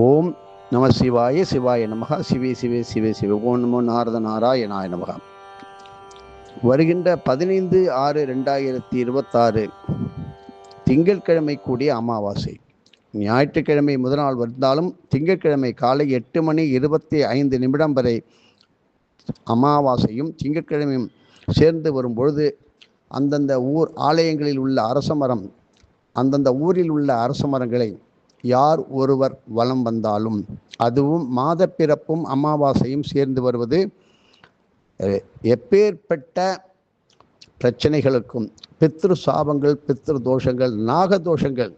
ஓம் நம சிவாய சிவாய நமகா சிவே சிவே சிவே சிவ ஓம் நமோ நாரத நாராயணாய நமகா. வருகின்ற 15/6/2026 திங்கட்கிழமை கூடிய அமாவாசை. ஞாயிற்றுக்கிழமை முதல் நாள் வந்தாலும் திங்கட்கிழமை காலை 8:25 வரை அமாவாசையும் திங்கட்கிழமையும் சேர்ந்து வரும்பொழுது அந்தந்த ஊர் ஆலயங்களில் உள்ள அரசமரம், அந்தந்த ஊரில் உள்ள அரசமரங்களை யார் ஒருவர் வலம் வந்தாலும், அதுவும் மாத பிறப்பும் அமாவாசையும் சேர்ந்து வருவது எப்பேற்பட்ட பிரச்சனைகளுக்கும், பித்ரு சாபங்கள், பித்ரு தோஷங்கள், நாகதோஷங்கள்,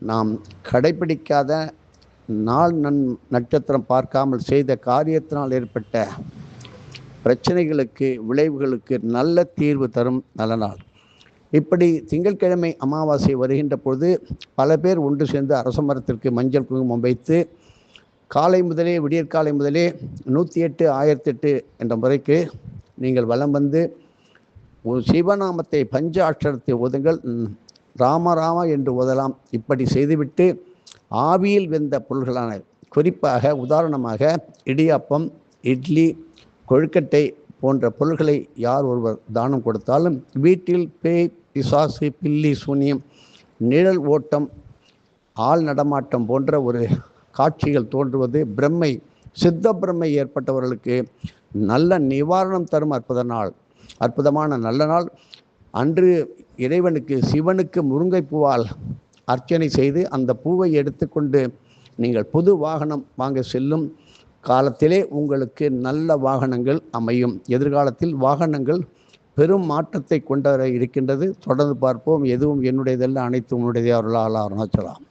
நாம் கடைபிடிக்காத நாள் நட்சத்திரம் பார்க்காமல் செய்த காரியத்தினால் ஏற்பட்ட பிரச்சனைகளுக்கு, விளைவுகளுக்கு நல்ல தீர்வு தரும் நல்ல நாள். இப்படி திங்கட்கிழமை அமாவாசை வருகின்ற பொழுது பல பேர் ஒன்று சேர்ந்து அரச மரத்திற்கு மஞ்சள் குங்குமம் வைத்து காலை முதலே, விடியற்காலை முதலே 108 1008 என்ற முறைக்கு நீங்கள் வலம் வந்து ஒரு சிவநாமத்தை பஞ்ச அக்ஷரத்தை ஓதுங்கள். ராமராமா என்று ஓதலாம். இப்படி செய்துவிட்டு ஆவியில் வெந்த பொருள்களான, குறிப்பாக உதாரணமாக இடியாப்பம், இட்லி, கொழுக்கட்டை போன்ற பொருள்களை யார் ஒருவர் தானம் கொடுத்தாலும் வீட்டில் பேய், பிசாசு, பில்லி, சூனியம், நிழல் ஓட்டம், ஆள் நடமாட்டம் போன்ற ஒரு காட்சிகள் தோன்றுவது, பிரம்மை, சித்த பிரம்மை ஏற்பட்டவர்களுக்கு நல்ல நிவாரணம் தரும் அற்புதமான நல்ல நாள். அன்று இறைவனுக்கு, சிவனுக்கு முருங்கை பூவால் அர்ச்சனை செய்து அந்த பூவை எடுத்துக்கொண்டு நீங்கள் புது வாகனம் வாங்க செல்லும் காலத்திலே உங்களுக்கு நல்ல வாகனங்கள் அமையும். எதிர்காலத்தில் வாகனங்கள் பெரும் மாற்றத்தை கொண்டு வர இருக்கின்றது. தொடர்ந்து பார்ப்போம். எதுவும் என்னுடையதல்ல, அனைத்தும் உன்னுடையதே. அருளால் அருணாச்சலம்.